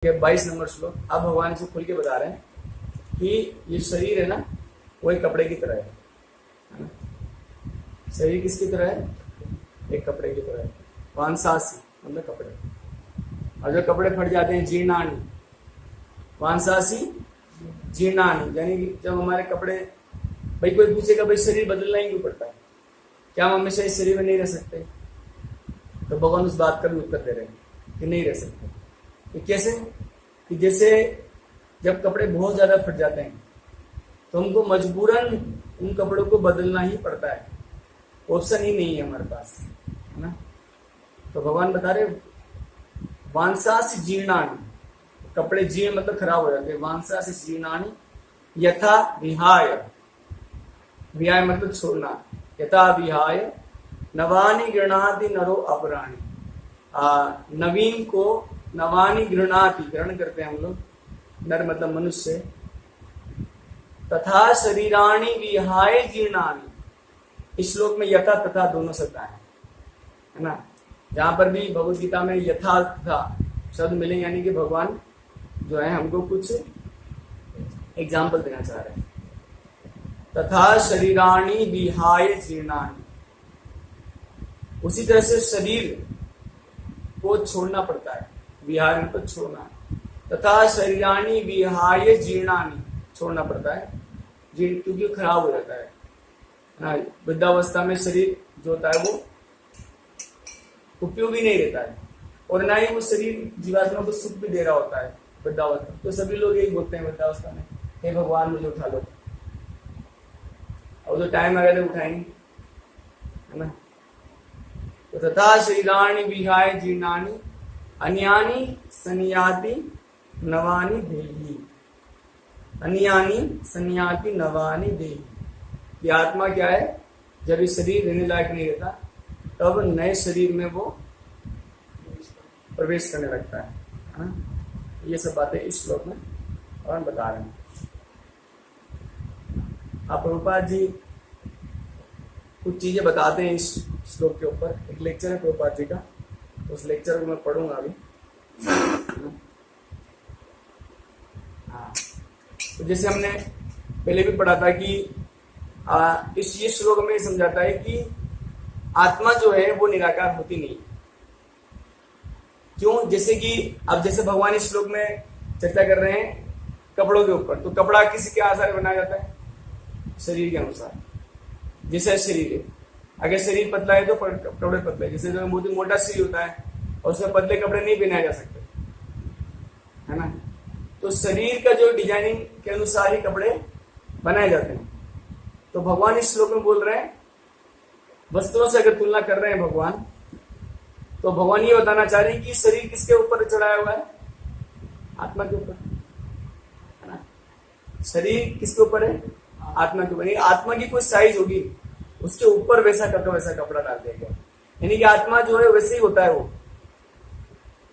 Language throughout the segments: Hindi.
22 नंबर श्लोक। अब भगवान से खुल के बता रहे हैं कि ये शरीर है ना, वो एक कपड़े की तरह है ना। शरीर किसकी तरह है? एक कपड़े की तरह है। वांसासी मतलब कपड़े, और जो कपड़े फट जाते हैं जीर्णानी, वांसासी जीर्णानी, यानी कि जब हमारे कपड़े, भाई कोई पूछेगा भाई शरीर बदलना ही क्यों पड़ता है, क्या हम हमेशा इस शरीर में नहीं रह सकते? तो भगवान उस बात का भी उत्तर दे रहे हैं कि नहीं रह सकते। कि कैसे? कि जैसे जब कपड़े बहुत ज्यादा फट जाते हैं तो हमको मजबूरन उन कपड़ों को बदलना ही पड़ता है, ऑप्शन ही नहीं है हमारे पास, है ना। तो भगवान बता रहे वांसास जीर्णानि, कपड़े जीर्ण मतलब खराब हो जाते हैं। वांसास जीर्णानि यथा विहाय, विहाय मतलब छोड़ना, यथा विहाय नवानि गृणाति नरो अपराणी, नवीन को नवानि गृणाति, ग्रहण करते हैं हम लोग, नर मतलब मनुष्य, तथा शरीराणि विहाय जीर्णानि। इस श्लोक में यथा तथा दोनों शब्द आए है ना। जहां पर भी भगवत गीता में यथा तथा शब्द मिले, यानी कि भगवान जो है हमको कुछ एग्जाम्पल देना चाह रहे हैं। तथा शरीराणि विहाय जीर्णानि, उसी तरह से शरीर को छोड़ना पड़ता है, विहार मतलब छोड़ना, तथा शरीराणि विहाय जीर्णानि, छोड़ना पड़ता है जीर्ण, क्योंकि खराब हो जाता है ना। वृद्धावस्था में शरीर जो होता है वो उपयोगी नहीं रहता है, और ना ही वो शरीर जीवात्मा को सुख भी दे रहा होता है वृद्धावस्था। तो सभी लोग यही बोलते हैं वृद्धावस्था में, हे भगवान मुझे उठा लो, और जो टाइम आ गया तो उठाएंगे, है ना। तो तथा शरीराणि विहाय जीर्णानि अन्यानि संयाति नवानि देहि, अन्यानि संयाति नवानि देहि। ये आत्मा क्या है? जब ये शरीर रहने लायक नहीं रहता तब नए शरीर में वो प्रवेश करने लगता है ना। ये सब बातें इस श्लोक में और बता रहे हैं। आप प्रभुपाद जी कुछ चीजें बताते हैं इस श्लोक के ऊपर। एक लेक्चर है प्रभुपाद जी का, तो उस लेक्चर को मैं पढ़ूंगा अभी। हाँ, तो जैसे हमने पहले भी पढ़ा था कि इस ये श्लोक में समझाता है कि आत्मा जो है वो निराकार होती नहीं। क्यों? जैसे कि अब जैसे भगवान इस श्लोक में चर्चा कर रहे हैं कपड़ों के ऊपर, तो कपड़ा किसी के आधार बनाया जाता है? शरीर के अनुसार। जैसे शरीर है, अगर शरीर पतला है तो कपड़े पतले, जैसे जो मोटा शरीर होता है और उसमें पतले कपड़े नहीं पहनाए जा सकते, है ना। तो शरीर का जो डिजाइनिंग के अनुसार ही कपड़े बनाए जाते हैं। तो भगवान इस श्लोक में बोल रहे हैं, वस्त्रों से अगर तुलना कर रहे हैं भगवान, तो भगवान ये बताना चाह रहे हैं कि शरीर किसके ऊपर चढ़ाया हुआ है? आत्मा के ऊपर, है ना। शरीर किसके ऊपर है? आत्मा के ऊपर। आत्मा की कोई साइज होगी, उसके ऊपर वैसा कपड़ा डाल दिया गया, यानी कि आत्मा जो है वैसे ही होता है, वो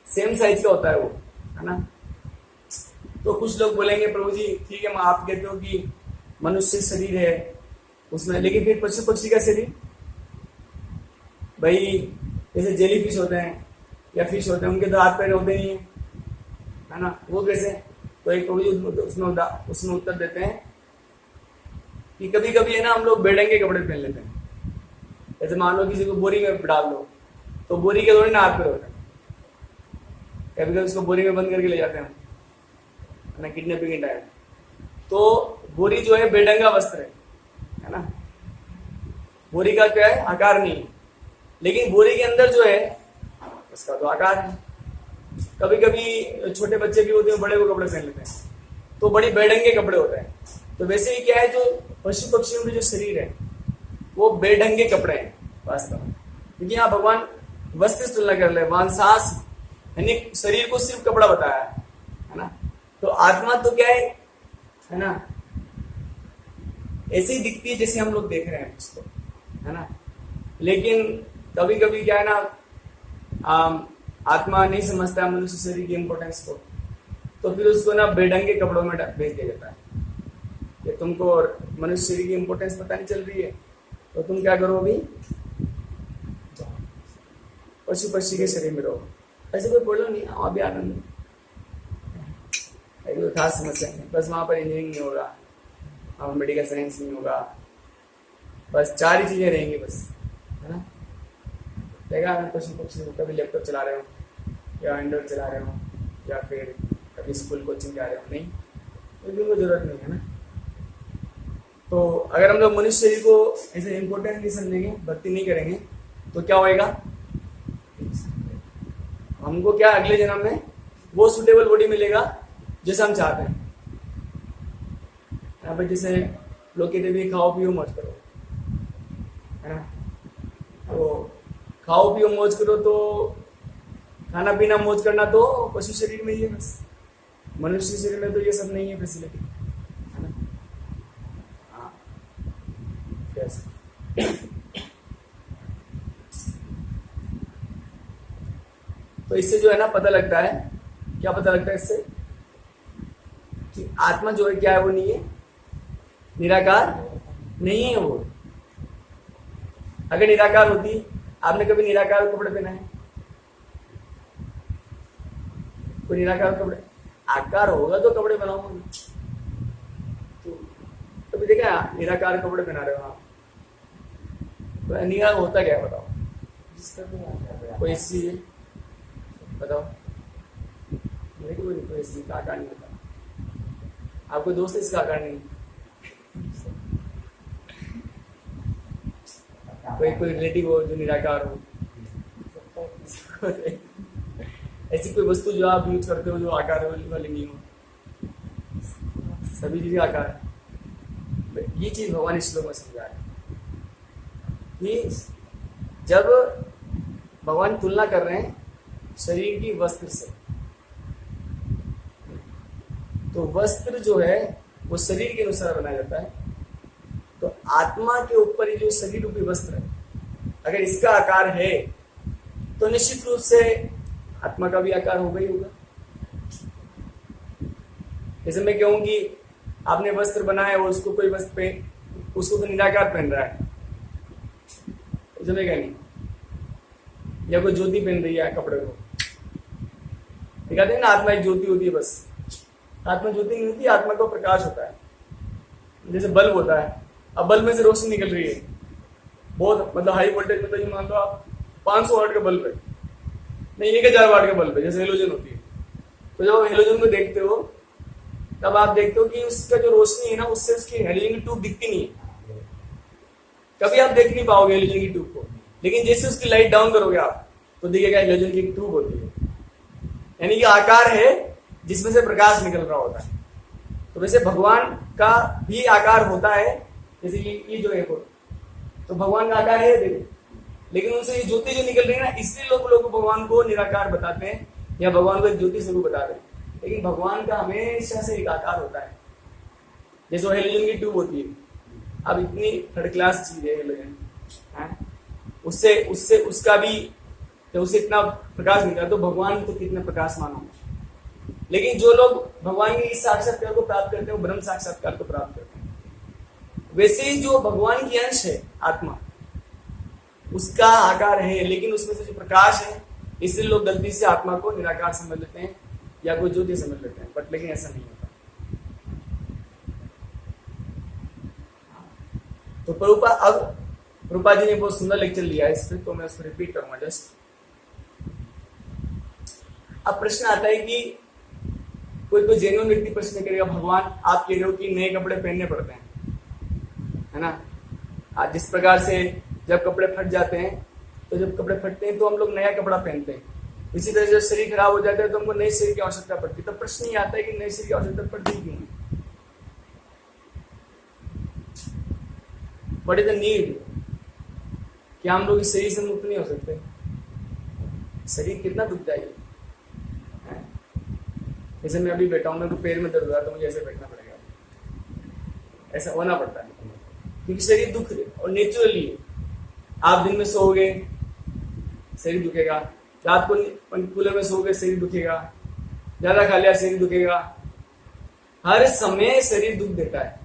सेम साइज का होता है वो, है ना। तो कुछ लोग बोलेंगे प्रभु जी ठीक है, आप कहते हो कि मनुष्य शरीर है उसमें, लेकिन फिर पशु पक्षी का शरीर, भाई जैसे जेली फिश होते हैं या फिश होते हैं, उनके तो हाथ पैर होते नहीं है ना, वो कैसे? तो एक प्रभु जी उसमें उत्तर देते हैं कि कभी कभी है ना हम लोग बेढंगे कपड़े पहन लेते हैं। जैसे मान लो किसी को बोरी में डाल दो, तो बोरी के थोड़े ना हाथ पैर होते हैं, कभी कभी उसको बोरी में बंद करके ले जाते हैं ना, किडनैपिंग के टाइम। तो बोरी जो है बेढंगा वस्त्र है ना, बोरी का क्या है? आकार नहीं है, लेकिन बोरी के अंदर जो है उसका तो आकार है। कभी कभी छोटे बच्चे भी होते हैं, बड़े वो कपड़े पहन लेते हैं, तो बड़ी बेढंगे कपड़े होते हैं। तो वैसे ही क्या है, जो पशु पक्षियों के जो शरीर है वो बेढंगे कपड़े हैं वास्तव में, क्योंकि यहाँ भगवान वस्त्र तुलना कर ले, वांसास यानी शरीर को सिर्फ कपड़ा बताया है ना। तो आत्मा तो क्या है ना, ऐसे ही दिखती है जैसे हम लोग देख रहे हैं उसको, है ना। लेकिन कभी कभी क्या है ना, आत्मा नहीं समझता है मनुष्य शरीर की इंपॉर्टेंस को, तो फिर उसको ना बेढंगे कपड़ों में भेज दिया जाता है कि तुमको मनुष्य शरीर की इंपॉर्टेंस पता नहीं चल रही है, तो तुम क्या करो अभी, पशु पक्षी के शरीर में रहो। ऐसे कोई प्रॉब्लम नहीं, वहां भी आनंद है। खास समस्या नहीं, बस वहाँ पर इंजीनियरिंग नहीं होगा, वहाँ पर मेडिकल साइंस नहीं होगा, बस 4 ही चीज़ें रहेंगी बस, है ना। देखा क्वेश्चन क्वेश्चन कभी लैपटॉप चला रहे हो या एंड्रॉइड चला रहे हो या फिर कभी स्कूल कोचिंग जा रहे हो, नहीं, तो जरूरत नहीं है ना। तो अगर हम लोग मनुष्य शरीर को ऐसे इम्पोर्टेंट नहीं समझेंगे, भक्ति नहीं करेंगे, तो क्या होएगा, हमको क्या अगले जन्म में वो सुटेबल बॉडी मिलेगा जैसे हम चाहते हैं। यहाँ पे जैसे लोग कहते भी खाओ पियो मौज करो, है ना। तो खाओ पियो मौज करो, तो खाना पीना मौज करना तो पशु शरीर में ही है बस, मनुष्य शरीर में तो ये सब नहीं है फैसिलिटी, है ना। हाँ, तो इससे जो है ना पता लगता है, क्या पता लगता है इससे, कि आत्मा जो है क्या है, वो नहीं है, निराकार नहीं है वो। अगर निराकार होती, आपने कभी निराकार कपड़े पहना है, कोई निराकार कपड़े, आकार होगा तो कपड़े बनाओगे, तो कभी देखा निराकार कपड़े पहना रहे हो आप, तो निराकार होता क्या है बताओ, कोई ऐसी चीज बताओ, मेरे को कोई ऐसी का आकार नहीं होता, आपको दोस्त इसका आकार नहीं, कोई रिलेटिव हो जो निराकार हो, ऐसी कोई वस्तु जो आप यूज करते हो जो आकार वाली नहीं हो, सभी चीजें आकार है। ये चीज भगवान इस श्लोक में समझा है कि जब भगवान तुलना कर रहे हैं शरीर की वस्त्र से, तो वस्त्र जो है वो शरीर के अनुसार बनाया जाता है, तो आत्मा के ऊपर ये जो शरीर रूपी वस्त्र है, अगर इसका आकार है तो निश्चित रूप से आत्मा का भी आकार होगा ही होगा। जैसे मैं कहूं कि आपने वस्त्र बनाया और उसको कोई वस्त्र पे, उसको तो निराकार पहन रहा है, जमेगा नहीं, या कोई ज्योति पहन रही है कपड़े को, दिखाते हैं ना आत्मा एक ज्योति होती है, बस आत्मा ज्योति नहीं होती, आत्मा का प्रकाश होता है, जैसे बल्ब होता है, अब बल्ब में से रोशनी निकल रही है बहुत, मतलब हाई वोल्टेज, मतलब ये मान लो आप 500 वाट का बल्ब है, नहीं 1000 वाट का बल्ब है, जैसे हेलोजन होती है, तो जब आप हेलोजन को देखते हो तब आप देखते हो कि उसका जो रोशनी है ना, उससे उसकी हेलोजन की ट्यूब दिखती नहीं है, कभी आप देख नहीं पाओगे हेलोजन की ट्यूब को, लेकिन जैसे उसकी लाइट डाउन करोगे आप तो दिखेगा हेलोजन की ट्यूब होती है, यानी कि आकार है जिसमें से प्रकाश निकल रहा होता है। तो वैसे भगवान का भी आकार होता है, जैसे ये जो है तो भगवान का आकार है देखो, लेकिन उनसे ये ज्योति जो निकल रही है ना, इसलिए लोग भगवान को निराकार बताते हैं या भगवान को एक ज्योति स्वरूप बताते हैं, लेकिन भगवान का हमेशा से एक आकार होता है, जैसे हेलोजन की ट्यूब होती है, अब इतनी थर्ड क्लास चीज है हेलोजन, उससे उससे उसका भी तो उससे इतना प्रकाश निकला, तो भगवान तो कितने प्रकाशमान होंगे। लेकिन जो लोग भगवान के इस साक्षात्कार को प्राप्त करते हैं वो ब्रह्म साक्षात्कार को प्राप्त करते हैं। वैसे ही जो भगवान की अंश है आत्मा, उसका आकार है, लेकिन उसमें से जो प्रकाश है, इसलिए लोग गलती से आत्मा को निराकार समझ लेते हैं या कोई ज्योति समझ लेते हैं, बट लेकिन ऐसा नहीं होता। तो प्रभुपा जी ने बहुत सुंदर लेक्चर लिया है इस पर, तो मैं उसको रिपीट करूंगा जस्ट। अब प्रश्न आता है कि कोई जेन्युइन व्यक्ति प्रश्न करेगा, भगवान आप कह रहे हो कि नए कपड़े पहनने पड़ते हैं, है ना, आज जिस प्रकार से जब कपड़े फट जाते हैं, तो जब कपड़े फटते हैं तो हम लोग नया कपड़ा पहनते हैं, इसी तरह जब शरीर खराब हो जाता है तो हमको नए शरीर की आवश्यकता पड़ती है। तो प्रश्न ये आता है कि नए शरीर की आवश्यकता पड़ती क्यों है, व्हाट इज द नीड, क्या हम लोग इस शरीर से मुक्त नहीं हो सकते? शरीर कितना दुख जाएगा। जैसे मैं अभी बैठा हूँ, मेरे को पैर में दर्द हो रहा है तो मुझे ऐसे बैठना पड़ेगा, ऐसा होना पड़ता है, क्योंकि शरीर दुख है और नेचुरली है। आप दिन में सोओगे शरीर दुखेगा, रात को कूलर में सोओगे शरीर दुखेगा, ज्यादा खा लिया शरीर दुखेगा, हर समय शरीर दुख देता है।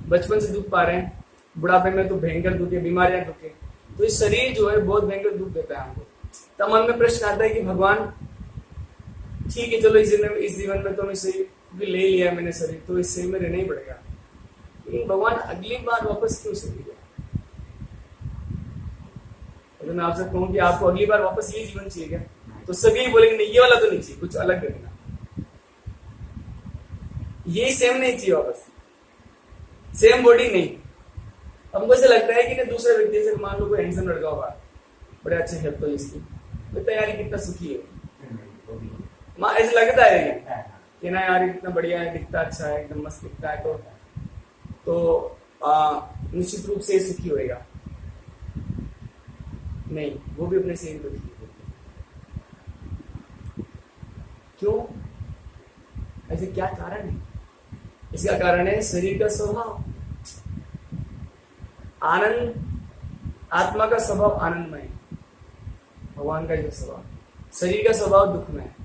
बचपन से दुख पा रहे हैं, बुढ़ापे में तो भयंकर दुख है, बीमारियां दुख है, तो ये शरीर जो है बहुत भयंकर दुख देता है हमको। तब मन में प्रश्न आता है कि भगवान ठीक है चलो इस जीवन में तो मैं शरीर भी ले लिया मैंने शरीर, तो इस शरीर में रहना ही पड़ेगा, लेकिन भगवान अगली बार वापस क्यों शरीर दिया? अगर मैं आपसे कहूँ कि आपको अगली बार वापस ये जीवन चाहिए क्या, तो सभी बोलेंगे नहीं ये वाला तो नहीं चाहिए, कुछ अलग करना, ये सेम नहीं चाहिए वापस, सेम बॉडी नहीं। हमको ऐसा लगता है कि दूसरे व्यक्ति से, मान लो कोई हैंडसम लड़का होगा, बड़े अच्छे हेल्थ तो इसकी, तो यार कितना सुखी है, माँ ऐसा लगता है कि ना यार कितना बढ़िया है, दिखता अच्छा है, एकदम मस्त दिखता है, तो निश्चित रूप से सुखी होएगा। नहीं, वो भी अपने शरीर को दुखी होगी। क्यों? ऐसे क्या कारण है? इसका कारण है शरीर का स्वभाव। आनंद, आत्मा का स्वभाव आनंदमय है, भगवान का जो स्वभाव, शरीर का स्वभाव दुखमय है।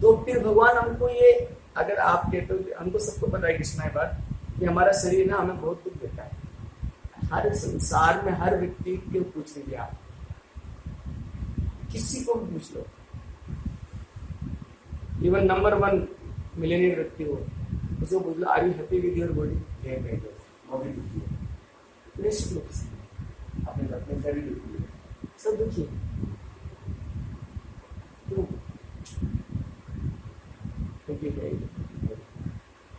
तो फिर भगवान हमको ये, अगर आप कहते हो, हमको सबको पता है कृष्णा ये बात, कि हमारा शरीर ना हमें बहुत दुख देता है। हर संसार में हर व्यक्ति को पूछ लीजिए आप, किसी को भी पूछ लो, इवन नंबर 1 मिलियनियर व्यक्ति हो, उसको पूछ लो are you happy with your body, निश्चित रूप से अपने शरीर दुखी, सब दुखी। क्यों?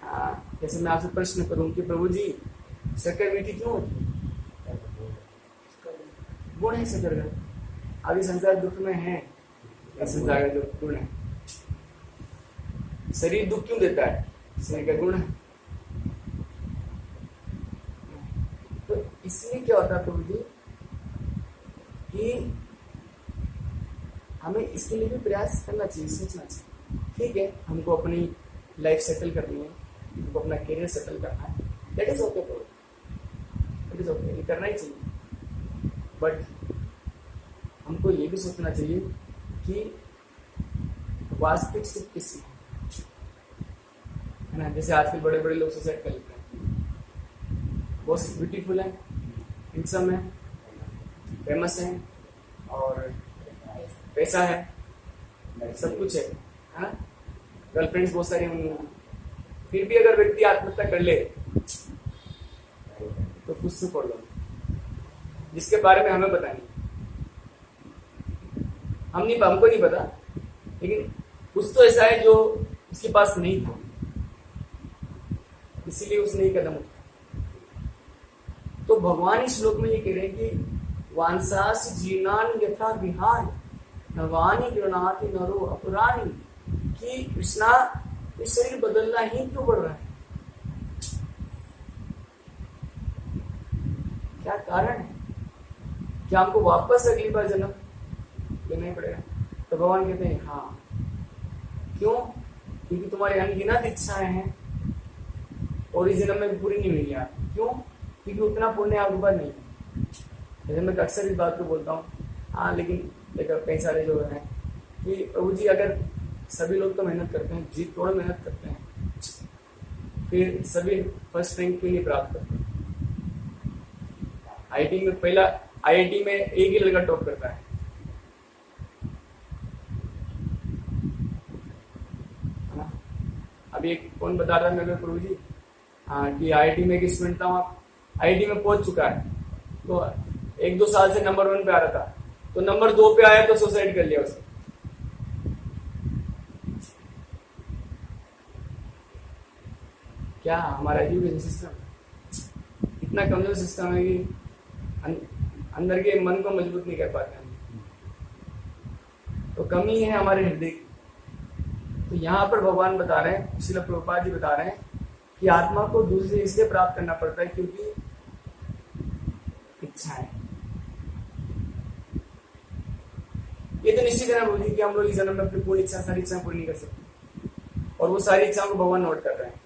हाँ, जैसे मैं आपसे प्रश्न करूं कि प्रभु जी शक्कर मीठी क्यों होती है? गुण है शक्कर का। अभी संसार दुख में है, संसार का जो गुण है। शरीर दुख क्यों देता है? शरीर का गुण है। तो इसमें क्या होता है प्रभु जी कि हमें इसके लिए भी प्रयास करना चाहिए, सोचना चाहिए। ठीक है, हमको अपनी लाइफ सेटल करनी है, हमको अपना करियर सेटल करना है, that is okay Prabhu, that is okay, ये करना ही चाहिए। बट हमको ये भी सोचना चाहिए कि वास्तविक सुख किसी है ना। जैसे आजकल बड़े बड़े लोग सुसाइड कर लेते हैं, बहुत ब्यूटीफुल है, हैंडसम है, फेमस है और पैसा है, सब कुछ है, गर्लफ्रेंड्स बहुत सारी होंगी, फिर भी अगर व्यक्ति आत्महत्या कर ले तो कुछ तो प्रॉब्लम, जिसके बारे में हमें पता नहीं, हमको नहीं पता, लेकिन कुछ तो ऐसा है जो उसके पास नहीं था, इसीलिए उसने ये कदम उठाया। तो भगवान इस श्लोक में ये कह रहे हैं कि वांसास जीर्णान यथा विहार नवानि गृणाति नरो अपराणी, कि कृष्णा ये शरीर बदलना ही क्यों पड़ रहा है, क्या कारण है? क्या हमको वापस अगली बार जन्म लेना ही पड़ेगा? तो भगवान कहते हैं हाँ। क्यों? क्योंकि तुम्हारी अनगिनत इच्छाएं हैं और इस जन्म में पूरी नहीं हुई यार। क्यों? क्योंकि उतना पुण्य आपके पास नहीं है। जैसे मैं अक्सर इस बात को बोलता हूँ, हाँ लेकिन देखो कई सारे जो है कि प्रभु जी अगर सभी लोग तो मेहनत करते हैं, जी थोड़ा मेहनत करते हैं, फिर सभी फर्स्ट रैंक क्यों नहीं प्राप्त करते? आईआईटी में पहला, आईआईटी में एक ही लड़का टॉप करता है, ना? अभी एक कौन बता रहा है मेरे प्रभु जी, हाँ कि आईआईटी में एक स्टूडेंट था, आईआईटी में पहुंच चुका है, तो 1-2 साल से नंबर 1 पे आ रहा था, तो नंबर 2 पे आया तो सुसाइड कर लिया उसने। क्या हमारा एजुकेशन सिस्टम इतना कमजोर सिस्टम है कि अंदर के मन को मजबूत नहीं कर पाते हैं, तो कमी है हमारे हृदय की। तो यहाँ पर भगवान बता रहे हैं, श्रील प्रभुपाद जी बता रहे हैं कि आत्मा को दूसरे इसलिए प्राप्त करना पड़ता है क्योंकि इच्छा है। ये तो निश्चित है ना बोली कि हम लोग इस जन्म में अपनी पूरी इच्छा, सारी इच्छा पूरी नहीं कर सकते, और वो सारी इच्छाओं को भगवान नोट कर रहे हैं।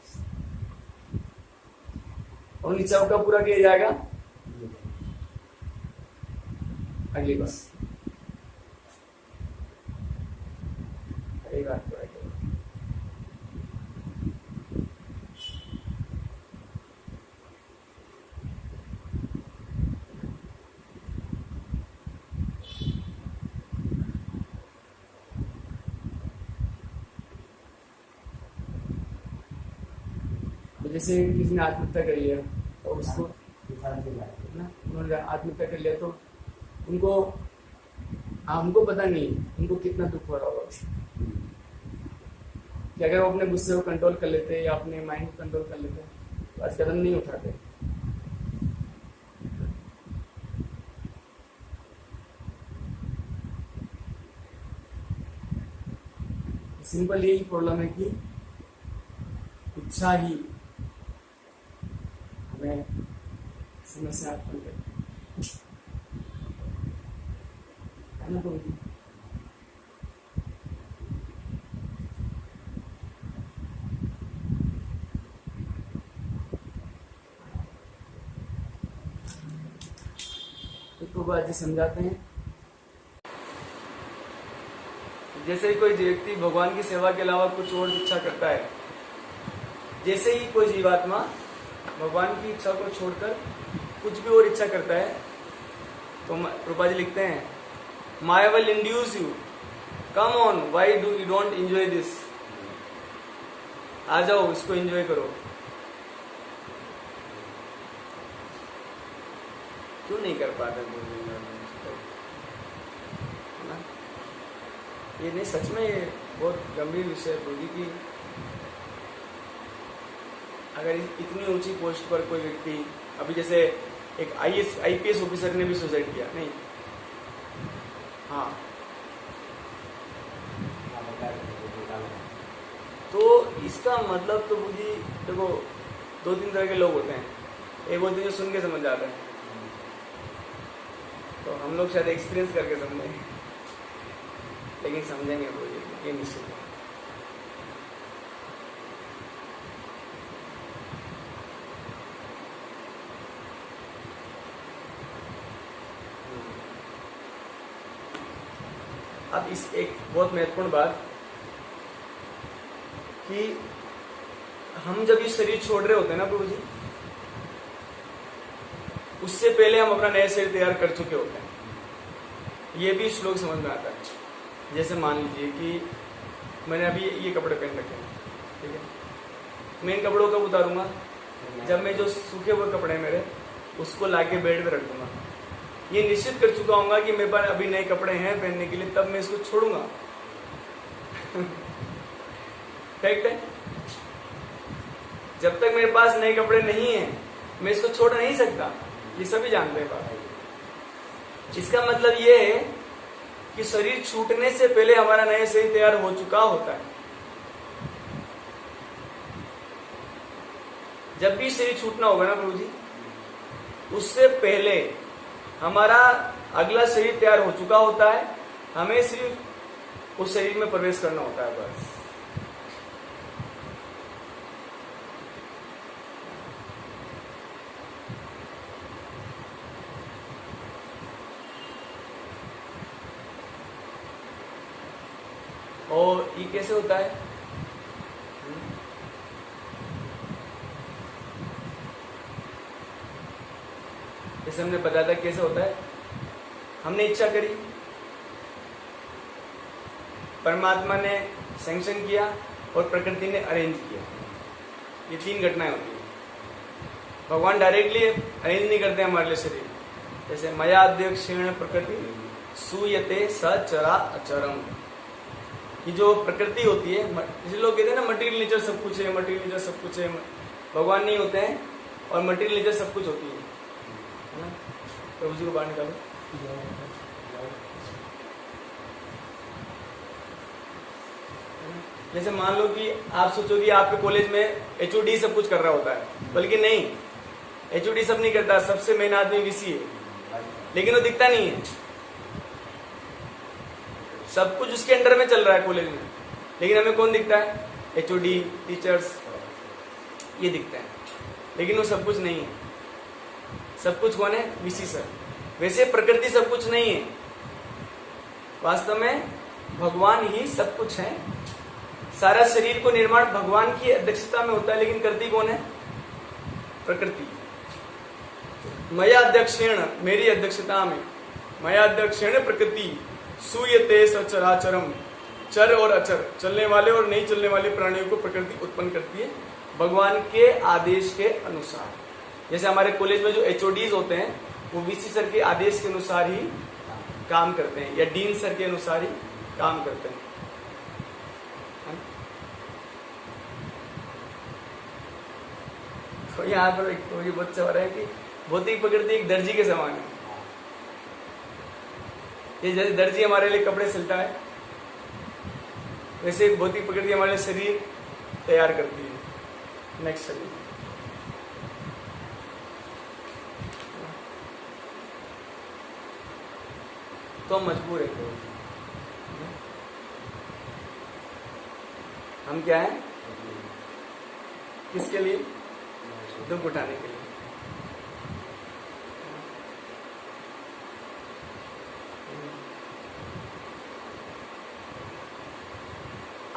उन इच्छाओं का पूरा किया जाएगा अगली बार, अगली बार पूरा किया। जैसे किसी ने आत्महत्या कर लिया तो उसको ना, उन्होंने आत्महत्या कर लिया तो उनको हमको पता नहीं उनको कितना दुख हो रहा होगा कि अगर वो अपने गुस्से को कंट्रोल कर लेते या अपने माइंड को कंट्रोल कर लेते तो आज कदम नहीं उठाते। सिंपल यही प्रॉब्लम है कि इच्छा ही हमें समस्या उत्पन्न करती है ना। तो बात जी समझाते हैं, जैसे ही कोई व्यक्ति भगवान की सेवा के अलावा कुछ और इच्छा करता है, जैसे ही कोई जीवात्मा भगवान की इच्छा को छोड़कर कुछ भी और इच्छा करता है तो प्रभुपाद जी लिखते हैं, Maya will induce you, come on, why do you don't enjoy this, आ जाओ इसको एंजॉय करो। क्यों नहीं कर पाते ना? ये नहीं, सच में ये बहुत गंभीर विषय है प्रभु जी की। अगर इतनी ऊंची पोस्ट पर कोई व्यक्ति, अभी जैसे एक IPS ऑफिसर ने भी सुसाइड किया, नहीं? हाँ, तो इसका मतलब तो मुझे देखो, 2-3 तरह के लोग होते हैं। एक होते हैं जो सुन के समझ जाते हैं, तो हम लोग शायद एक्सपीरियंस करके समझेंगे, लेकिन समझेंगे वो ये निश्चित है। अब इस एक बहुत महत्वपूर्ण बात कि हम जब ये शरीर छोड़ रहे होते हैं ना प्रभु जी, उससे पहले हम अपना नया शरीर तैयार कर चुके होते हैं। ये भी श्लोक समझ में आता है। जैसे मान लीजिए कि मैंने अभी ये कपड़े पहन रखे हैं, ठीक है, मैं इन कपड़ों को उतारूंगा जब मैं जो सूखे हुए कपड़े मेरे उसको लाके बेड पे रख दूंगा। ये निश्चित कर चुका हूँ कि मेरे पास अभी नए कपड़े हैं पहनने के लिए, तब मैं इसको छोड़ूंगा। फैक्ट है। जब तक मेरे पास नए कपड़े नहीं है मैं इसको छोड़ नहीं सकता, ये सभी जानते हैं बात। इसका मतलब ये है कि शरीर छूटने से पहले हमारा नया शरीर तैयार हो चुका होता है। जब भी शरीर छूटना होगा ना प्रभु जी, उससे पहले हमारा अगला शरीर तैयार हो चुका होता है, हमें सिर्फ उस शरीर में प्रवेश करना होता है बस। और ये कैसे होता है? जैसे हमने बताया था कैसे होता है। हमने इच्छा करी, परमात्मा ने सैंक्शन किया और प्रकृति ने अरेंज किया। ये 3 घटनाएं होती है। भगवान डायरेक्टली अरेंज नहीं करते हमारे लिए शरीर। जैसे मया अध्यक्षेण प्रकृति सूयते सचरा अचरम, कि जो प्रकृति होती है, जैसे लोग कहते हैं ना मटेरियल नेचर सब कुछ है, मटेरियल नेचर सब कुछ है, भगवान नहीं होते हैं और मटेरियल नेचर सब कुछ होती है ना। प्रभु जी को बाहर निकालो। जैसे मान लो कि आप सोचो कि आपके कॉलेज में HOD सब कुछ कर रहा होता है, बल्कि नहीं, HOD सब नहीं करता, सबसे मेन आदमी VC है, लेकिन वो दिखता नहीं है। सब कुछ उसके अंडर में चल रहा है कॉलेज में, लेकिन हमें कौन दिखता है? HOD, टीचर्स, ये दिखता है, लेकिन वो सब कुछ नहीं है। सब कुछ कौन है? VC sir. वैसे प्रकृति सब कुछ नहीं है, वास्तव में भगवान ही सब कुछ है। सारा शरीर को निर्माण भगवान की अध्यक्षता में होता है, लेकिन करती कौन है? प्रकृति। मया अध्यक्षेण, मेरी अध्यक्षता में, मया अध्यक्षेण प्रकृति सूयते सचराचरम, चर और अचर, चलने वाले और नहीं चलने वाले प्राणियों को प्रकृति उत्पन्न करती है भगवान के आदेश के अनुसार। जैसे हमारे कॉलेज में जो HODs होते हैं वो VC सर के आदेश के अनुसार ही काम करते हैं या डीन सर के अनुसार ही काम करते हैं। तो यहाँ पर तो ये बहुत अच्छा हो रहा है कि भौतिक प्रकृति एक दर्जी के समान है। ये जैसे दर्जी हमारे लिए कपड़े सिलता है वैसे भौतिक प्रकृति हमारे लिए शरीर तैयार करती है। नेक्स्ट शरीर तो हम मजबूर है। हम क्या हैं? किसके लिए? दुख उठाने के लिए।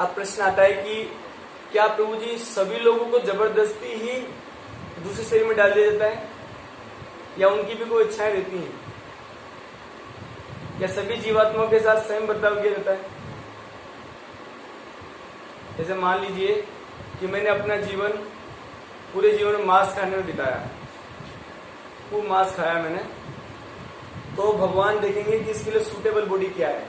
अब प्रश्न आता है कि क्या प्रभु जी सभी लोगों को जबरदस्ती ही दूसरे शरीर में डाल दिया जाता है या उनकी भी कोई इच्छाएं रहती हैं? या सभी जीवात्माओं के साथ स्वयं बर्ताव किया जाता है? जैसे मान लीजिए कि मैंने अपना जीवन पूरे जीवन में मांस खाने में बिताया, खूब मांस खाया मैंने, तो भगवान देखेंगे कि इसके लिए सूटेबल बॉडी क्या है।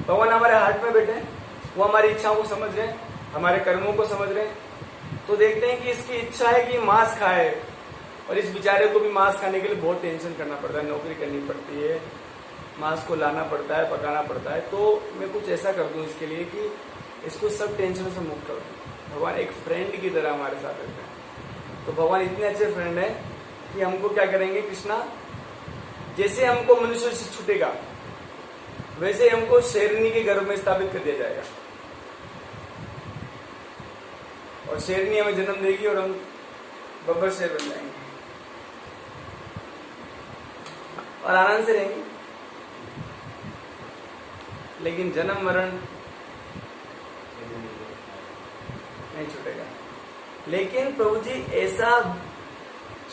भगवान हमारे हार्ट में बैठे हैं, वो हमारी इच्छाओं को समझ रहे हैं, हमारे कर्मों को समझ रहे हैं, तो देखते हैं कि इसकी इच्छा है कि मांस खाए और इस बेचारे को भी मांस खाने के लिए बहुत टेंशन करना पड़ता है, नौकरी करनी पड़ती है, मांस को लाना पड़ता है, पकाना पड़ता है। तो मैं कुछ ऐसा कर दूं इसके लिए कि इसको सब टेंशन से मुक्त कर दूं। भगवान एक फ्रेंड की तरह हमारे साथ रहते हैं। तो भगवान इतने अच्छे फ्रेंड है कि हमको क्या करेंगे? कृष्णा जैसे हमको मनुष्य से छूटेगा वैसे हमको शेरनी के गर्भ में स्थापित कर दिया जाएगा और शेरनी हमें जन्म देगी और हम बब्बर शेर बन जाएंगे और आनंद से रहेंगे। लेकिन जन्म मरण नहीं छूटेगा। लेकिन प्रभु जी ऐसा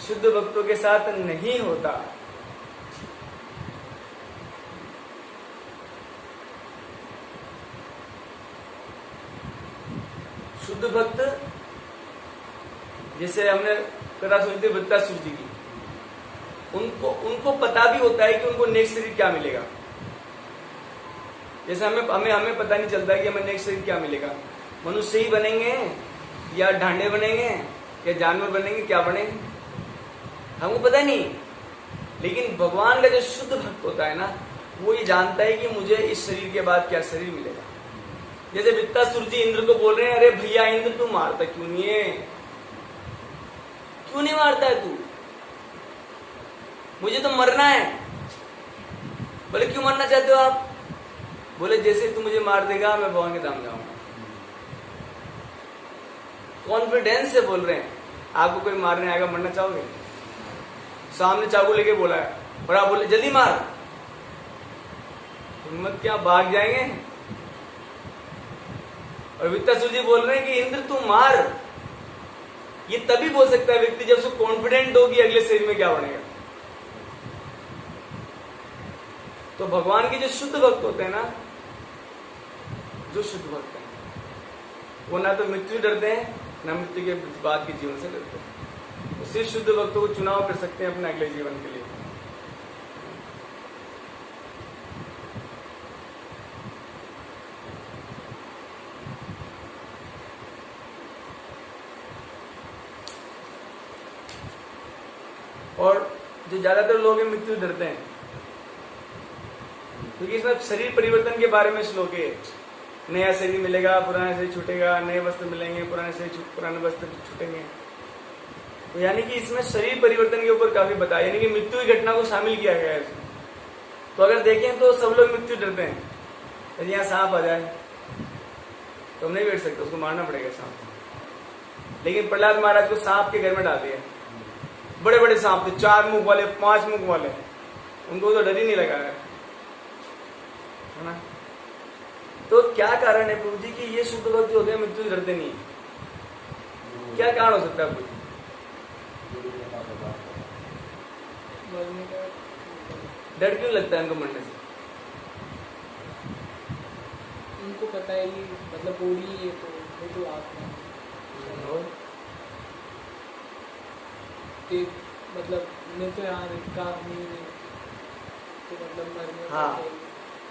शुद्ध भक्तों के साथ नहीं होता। शुद्ध भक्त जैसे हमने कथा सुनी थी वृत्तासुर जी की, उनको पता भी होता है कि उनको नेक्स्ट शरीर क्या मिलेगा। जैसे हमें पता नहीं चलता कि हमें नेक्स्ट शरीर क्या मिलेगा, मनुष्य ही बनेंगे या ढांडे बनेंगे या जानवर बनेंगे, क्या बनेंगे हमको पता नहीं। लेकिन भगवान का जो शुद्ध भक्त होता है ना, वो ये जानता है कि मुझे इस शरीर के बाद क्या शरीर मिलेगा। जैसे वृत्तासुर जी इंद्र को बोल रहे हैं, अरे भैया इंद्र तू मारता क्यों नहीं है, क्यों नहीं मारता है तू, मुझे तो मरना है। बोले क्यों मरना चाहते हो आप? बोले जैसे तू मुझे मार देगा मैं भगवान के धाम जाऊंगा। कॉन्फिडेंस से बोल रहे हैं। आपको कोई मारने आएगा, मरना चाहोगे? सामने चाकू लेके बोला है और आप बोले जल्दी मार, हिम्मत क्या, भाग जाएंगे। और वृत्तासुर जी बोल रहे हैं कि इंद्र तू मार। ये तभी बोल सकता है व्यक्ति जब उसको कॉन्फिडेंट हो कि अगले शरीर में क्या बनेगा। तो भगवान के जो शुद्ध भक्त होते हैं ना, जो शुद्ध भक्त हैं, वो ना तो मृत्यु डरते हैं ना मृत्यु के बाद के जीवन से डरते हैं। वो सिर्फ शुद्ध भक्तों को चुनाव कर सकते हैं अपने अगले जीवन के लिए। और जो ज्यादातर लोग हैं मृत्यु डरते हैं, क्योंकि इसमें शरीर परिवर्तन के बारे में श्लोक है। नया शरीर मिलेगा, पुराना शरीर छूटेगा, नए वस्त्र मिलेंगे, पुराने वस्त्र छूटेंगे। तो यानी कि इसमें शरीर परिवर्तन के ऊपर काफी बताया, यानी कि मृत्यु की घटना को शामिल किया गया है इसमें। तो अगर देखें तो सब लोग मृत्यु डरते हैं। यदि यहाँ सांप आ जाए तो हम नहीं बैठ सकते, उसको मारना पड़ेगा सांप। लेकिन प्रहलाद महाराज को सांप के घर में डाल दिया। बड़े बड़े सांप थे, 4 मुख वाले, 5 मुख वाले, उनको तो डर ही नहीं लगा है ना। तो क्या कारण है प्रभु जी कि ये शुद्ध भक्त जो होते हैं मृत्यु डरते नहीं? क्या कारण हो सकता है प्रभु? डर क्यों लगता है उनको मरने से? उनको पता है कि मतलब बॉडी है तो आत्मा और एक मतलब मैं तो यहाँ का नहीं तो मतलब मरने हाँ। का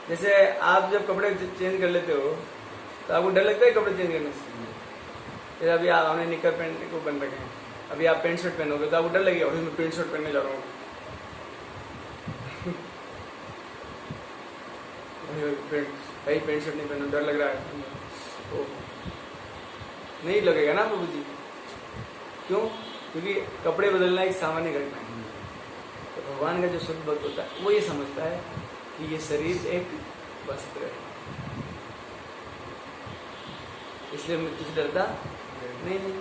जैसे आप जब कपड़े चेंज कर लेते हो तो आपको डर लगता है कपड़े चेंज करने से? जैसे अभी आप हमने निकर पहनने को बन रखे हैं, अभी आप पैंट शर्ट पहनोगे तो आपको डर लगेगा, अभी मैं पैंट शर्ट पहनने जा रहा हूँ। भाई पैंट शर्ट नहीं पहनो, डर लग रहा है तो नहीं लगेगा ना प्रभु जी। क्यों? क्योंकि कपड़े बदलना एक सामान्य घटना है। तो भगवान का जो शुद्ध भक्त होता है वो ये समझता है कि ये शरीर एक वस्त्र है, इसलिए मृत्यु से डरता नहीं।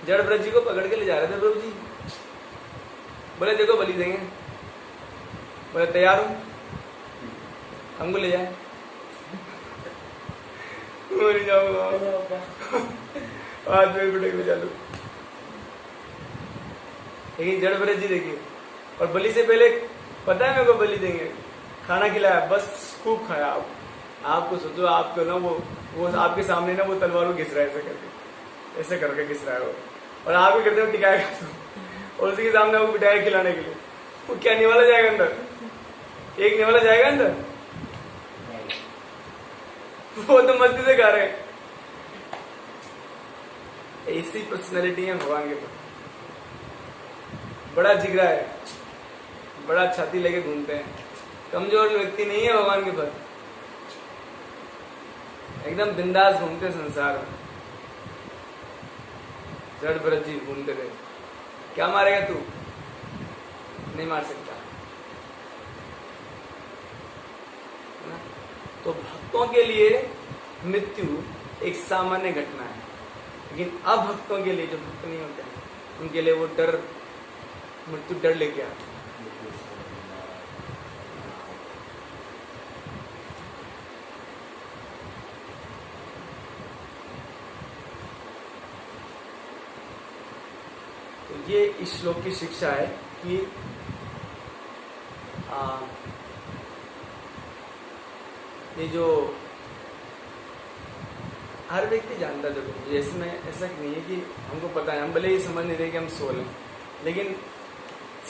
जड़ ब्रज जी को पकड़ के ले जा रहे थे प्रभु जी, बोले देखो बलि देंगे, बोले तैयार हूं, हमको ले जाए। मर जाऊंगा आज में गुटे में चालू। लेकिन जड़ ब्रज जी देखिए, और बलि से पहले पता है मेरे को बलि देंगे, खाना खिलाया, बस खूब खाया। आपको सोचो आपको ना वो आपके सामने ना वो तलवार को घिस रहा है, ऐसे करके, ऐसे करके घिस रहा है वो, और आप भी करते हो टिकाएगा और उसी के सामने वो बिठाया खिलाने के लिए, वो क्या निवाला जाएगा अंदर? एक निवाला जाएगा अंदर? वो तो मस्ती से खा रहे हैं। ऐसी पर्सनैलिटी है भगवान के पास, बड़ा जिगरा है, बड़ा छाती लेके घूमते हैं, कमजोर व्यक्ति नहीं है भगवान के पास, एकदम बिंदास घूमते संसार में। जड़ भरत जी घूमते रहे, क्या मारेगा तू? नहीं मार सकता है ना? तो भक्तों के लिए मृत्यु एक सामान्य घटना है, लेकिन अभक्तों के लिए, जो भक्त नहीं होते हैं, उनके लिए वो डर, मृत्यु डर लेके आता है। तो ये इस श्लोक की शिक्षा है कि ये जो हर व्यक्ति जानता है, देखो जैसे मैं ऐसा नहीं है कि हमको पता है, हम भले ही समझ नहीं रहे कि हम सो लें, लेकिन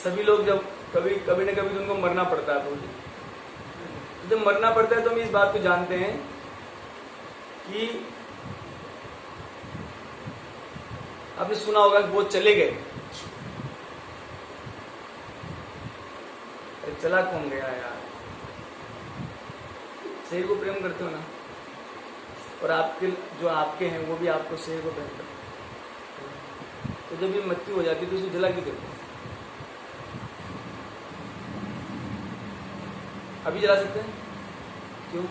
सभी लोग जब कभी न कभी तो उनको मरना पड़ता है। तो जब मरना पड़ता है तो हम इस बात को जानते हैं कि आपने सुना होगा कि वो चले गए, चला कौन गया यार? शरीर को प्रेम करते हो ना, और आपके जो आपके हैं वो भी आपको शरीर को प्रेम करते हैं। तो जब ये मृत्यु हो जाती है तो उसे जला क्यों देते? अभी जला सकते हैं? क्यों?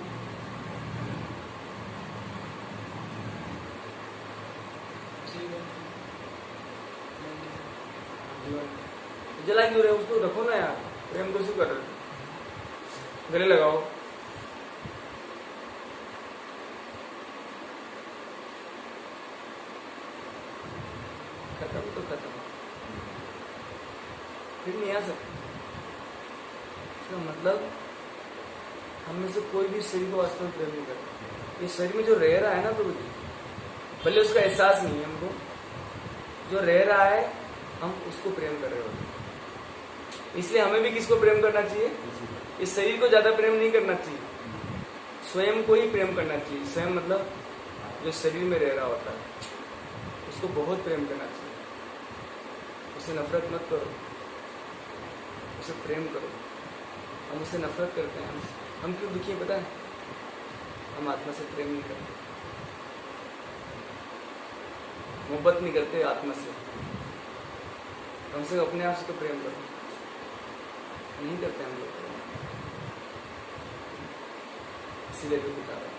जला क्यों रहे? उसको रखो ना यार, प्रेम को क्यों कर रहे? गले लगाओ। खत्म तो खत्म, फिर नहीं आ सकता। इसका मतलब हम में से कोई भी शरीर को वास्तव में प्रेम नहीं करता। ये शरीर में जो रह रहा है ना प्रभु जी, भले उसका एहसास नहीं है हमको, जो रह रहा है हम उसको प्रेम कर रहे होते हैं। इसलिए हमें भी किसको प्रेम करना चाहिए? इस शरीर को ज्यादा प्रेम नहीं करना चाहिए, स्वयं को ही प्रेम करना चाहिए। स्वयं मतलब जो शरीर में रह रहा होता है उसको बहुत प्रेम करना चाहिए। उसे नफरत मत करो, उसे प्रेम करो। हम उससे नफरत करते हैं, हम क्यों दुखी हैं पता है? हम आत्मा से प्रेम नहीं करते, मोहब्बत नहीं करते आत्मा से। कम से कम अपने आप से तो प्रेम करो, नहीं करते हम लोग, इसीलिए दुख उठा रहे हैं।